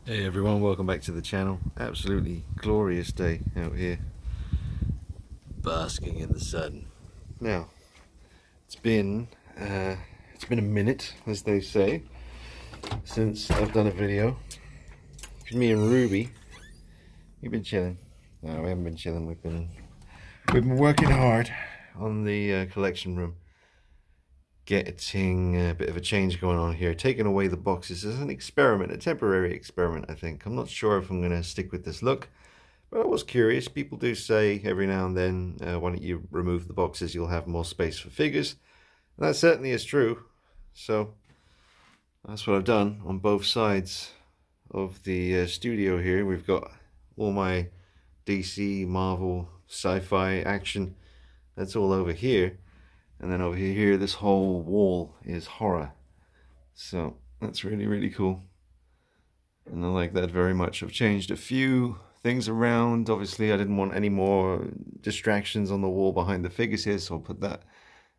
Hey everyone, welcome back to the channel. Absolutely glorious day out here, basking in the sun. Now, it's been a minute, as they say, since I've done a video. Me and Ruby, we've been chilling. No, we haven't been chilling. We've been working hard on the collection room, getting a bit of a change going on here, taking away the boxes as an experiment, a temporary experiment, I think. I'm not sure if I'm going to stick with this look, but I was curious. People do say every now and then, why don't you remove the boxes, you'll have more space for figures. And that certainly is true. So that's what I've done on both sides of the studio here. We've got all my DC, Marvel, sci-fi, action. That's all over here. And then over here, this whole wall is horror. So that's really, really cool. And I like that very much. I've changed a few things around. Obviously, I didn't want any more distractions on the wall behind the figures here. So I'll put that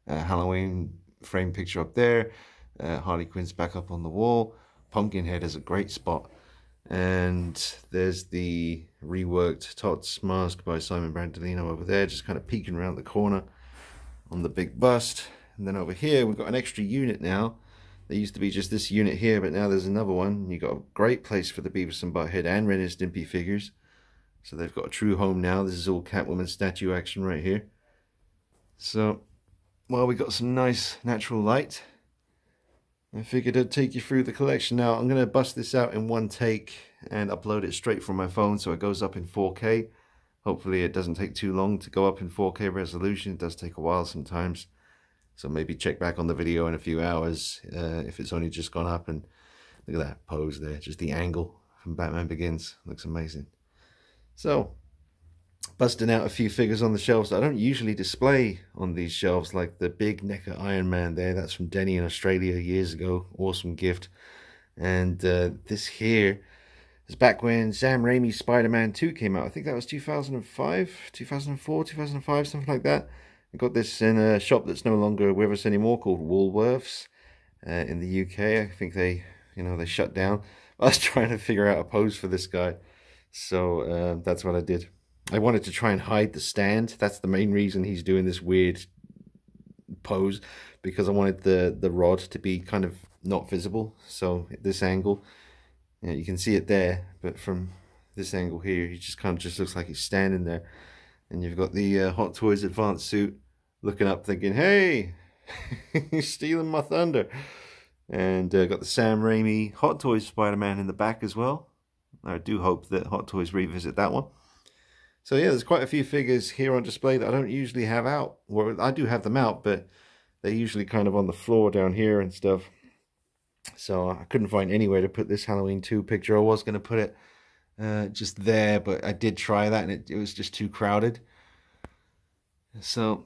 Halloween frame picture up there. Harley Quinn's back up on the wall. Pumpkinhead is a great spot. And there's the reworked Tots mask by Simon Brandolino over there, just kind of peeking around the corner on the big bust. And then over here we've got an extra unit now. There used to be just this unit here, but now there's another one. You've got a great place for the Beavis and Butthead and Ren and Stimpy figures. So they've got a true home now. This is all Catwoman statue action right here. So, well, we got some nice natural light. I figured I'd take you through the collection. Now, I'm going to bust this out in one take and upload it straight from my phone so it goes up in 4K. Hopefully it doesn't take too long to go up in 4K resolution. It does take a while sometimes. So maybe check back on the video in a few hours if it's only just gone up. And look at that pose there. Just the angle from Batman Begins. Looks amazing. So, busting out a few figures on the shelves that I don't usually display on these shelves, like the big Neca Iron Man there. That's from Denny in Australia years ago. Awesome gift. And this here is back when Sam Raimi's Spider-Man 2 came out. I think that was 2005, 2004, 2005, something like that. I got this in a shop that's no longer with us anymore called Woolworths in the UK. I think they shut down. I was trying to figure out a pose for this guy. So that's what I did. I wanted to try and hide the stand. That's the main reason he's doing this weird pose, because I wanted the rod to be kind of not visible. So at this angle, you can see it there, but from this angle here, he just kind of just looks like he's standing there. And you've got the Hot Toys advanced suit looking up thinking, hey, you're stealing my thunder. And got the Sam Raimi Hot Toys Spider-Man in the back as well. I do hope that Hot Toys revisit that one. So yeah, there's quite a few figures here on display that I don't usually have out. Well, I do have them out, but they're usually kind of on the floor down here and stuff. So I couldn't find anywhere to put this Halloween 2 picture. I was going to put it just there, but I did try that and it was just too crowded. So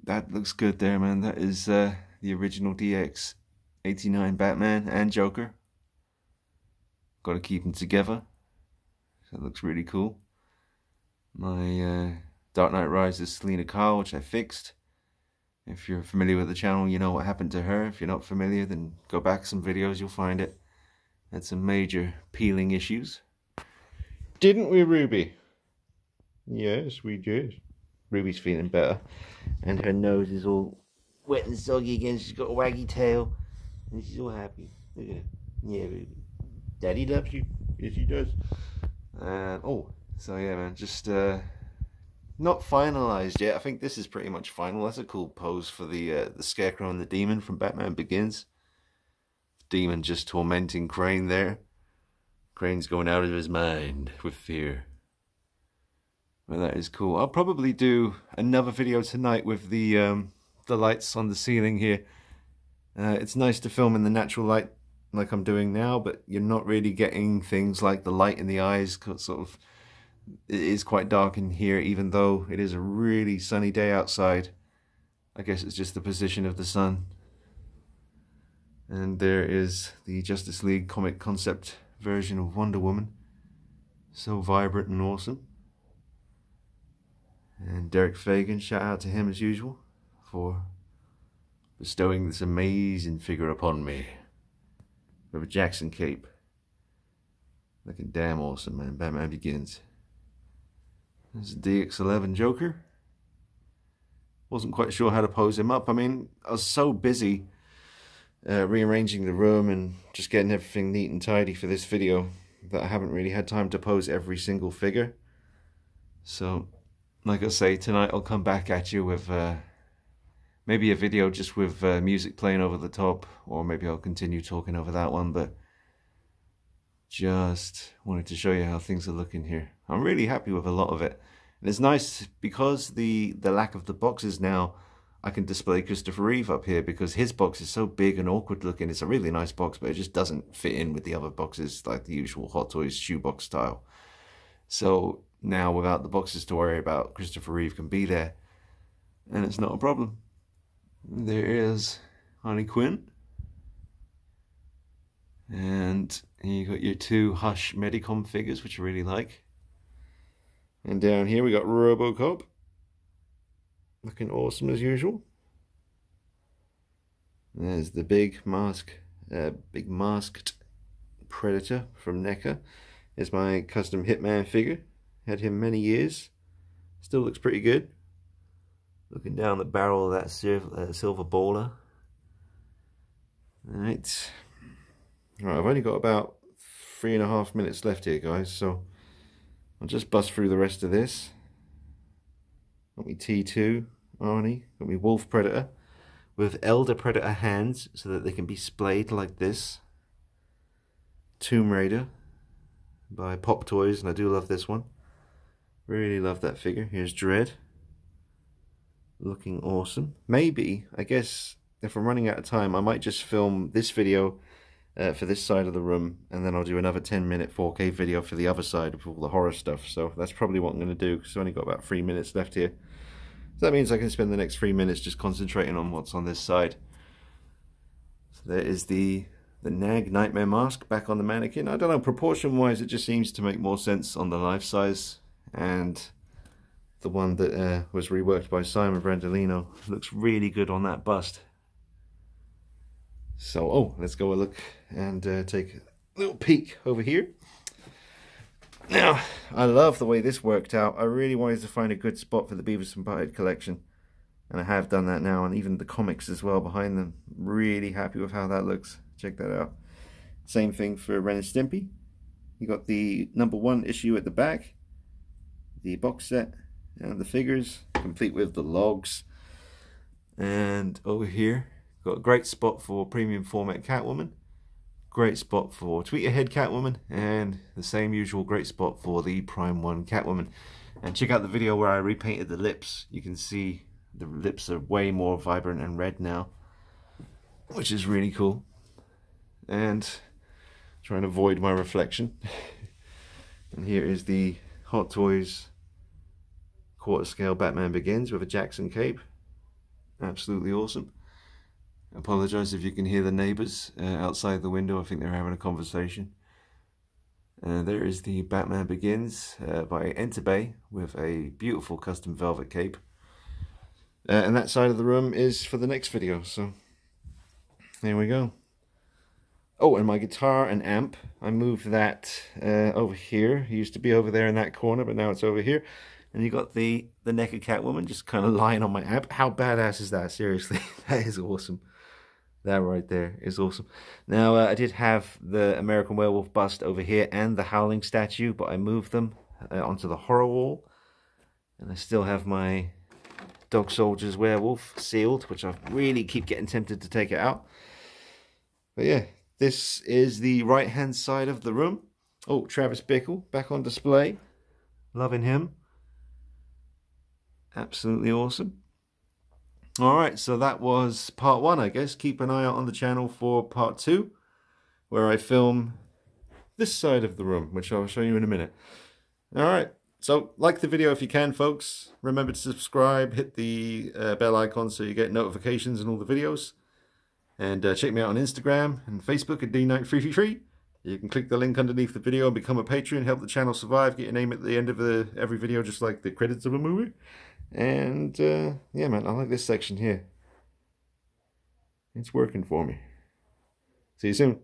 that looks good there, man. That is the original DX89 Batman and Joker. Got to keep them together. So it looks really cool. My Dark Knight Rises Selena Kyle, which I fixed. If you're familiar with the channel, you know what happened to her. If you're not familiar, then go back some videos, you'll find it. Had some major peeling issues. Didn't we, Ruby? Yes, we did. Ruby's feeling better. And her nose is all wet and soggy again. She's got a waggy tail. And she's all happy. Look at her. Yeah, Ruby. Daddy loves you. Yes, he does. Oh, so yeah, man, just not finalized yet. I think this is pretty much final. That's a cool pose for the Scarecrow and the Demon from Batman Begins. Demon just tormenting Crane there. Crane's going out of his mind with fear. Well, that is cool. I'll probably do another video tonight with the lights on the ceiling here. It's nice to film in the natural light like I'm doing now, but you're not really getting things like the light in the eyes. Sort of, it is quite dark in here, even though it is a really sunny day outside. I guess it's just the position of the sun. And there is the Justice League comic concept version of Wonder Woman. So vibrant and awesome. And Derek Fagan, shout out to him as usual for bestowing this amazing figure upon me. With a Jackson cape. Looking damn awesome, man. Batman Begins. This is DX11 Joker. Wasn't quite sure how to pose him up. I mean, I was so busy rearranging the room and just getting everything neat and tidy for this video that I haven't really had time to pose every single figure. So, like I say, tonight I'll come back at you with maybe a video just with music playing over the top, or maybe I'll continue talking over that one, but just wanted to show you how things are looking here. I'm really happy with a lot of it. And it's nice because the lack of the boxes now, I can display Christopher Reeve up here because his box is so big and awkward looking. It's a really nice box, but it just doesn't fit in with the other boxes like the usual Hot Toys shoebox style. So now without the boxes to worry about, Christopher Reeve can be there and it's not a problem. There is Harley Quinn. And you got your two Hush Medicom figures, which I really like. And down here we got RoboCop. Looking awesome as usual. There's the big masked Predator from Neca. It's my custom Hitman figure. Had him many years. Still looks pretty good. Looking down the barrel of that silver bowler. Alright. Right, I've only got about 3.5 minutes left here, guys, so I'll just bust through the rest of this. Got me T2 Arnie, got me Wolf Predator with Elder Predator hands so that they can be splayed like this. Tomb Raider by Pop Toys, and I do love this one. Really love that figure. Here's Dredd. Looking awesome. Maybe, I guess, if I'm running out of time, I might just film this video for this side of the room, and then I'll do another 10-minute 4K video for the other side of all the horror stuff. So that's probably what I'm going to do, because I've only got about 3 minutes left here. So that means I can spend the next 3 minutes just concentrating on what's on this side. So there is the Nag Nightmare mask back on the mannequin. I don't know, proportion wise it just seems to make more sense on the life size, and the one that was reworked by Simon Brandolino looks really good on that bust. So, oh, let's go a look and take a little peek over here. Now, I love the way this worked out. I really wanted to find a good spot for the Beavis and Butthead collection, and I have done that now, and even the comics as well behind them. Really happy with how that looks. Check that out. Same thing for Ren and Stimpy. You got the #1 issue at the back, the box set, and the figures, complete with the logs. And over here, got a great spot for premium format Catwoman, great spot for Tweeterhead Catwoman, and the same usual great spot for the Prime 1 Catwoman. And check out the video where I repainted the lips. You can see the lips are way more vibrant and red now, which is really cool. And trying to avoid my reflection. And here is the Hot Toys quarter scale Batman Begins with a Jackson cape. Absolutely awesome. Apologise if you can hear the neighbours outside the window. I think they're having a conversation. There is the Batman Begins by Enterbay with a beautiful custom velvet cape. And that side of the room is for the next video. So there we go. Oh, and my guitar and amp, I moved that over here. It used to be over there in that corner, but now it's over here. And you got the Neca Catwoman just kind of lying on my amp. How badass is that? Seriously, that is awesome. That right there is awesome. Now, I did have the American Werewolf bust over here and the Howling statue, but I moved them onto the horror wall. And I still have my Dog Soldiers Werewolf sealed, which I really keep getting tempted to take it out. But yeah, this is the right-hand side of the room. Oh, Travis Bickle back on display. Loving him. Absolutely awesome. Alright, so that was part 1, I guess. Keep an eye out on the channel for part 2, where I film this side of the room, which I'll show you in a minute. Alright, so like the video if you can, folks. Remember to subscribe, hit the bell icon so you get notifications and all the videos. And check me out on Instagram and Facebook at DKnight333. You can click the link underneath the video and become a patron, help the channel survive, get your name at the end of every video, just like the credits of a movie. And yeah, man, I like this section here. It's working for me. See you soon.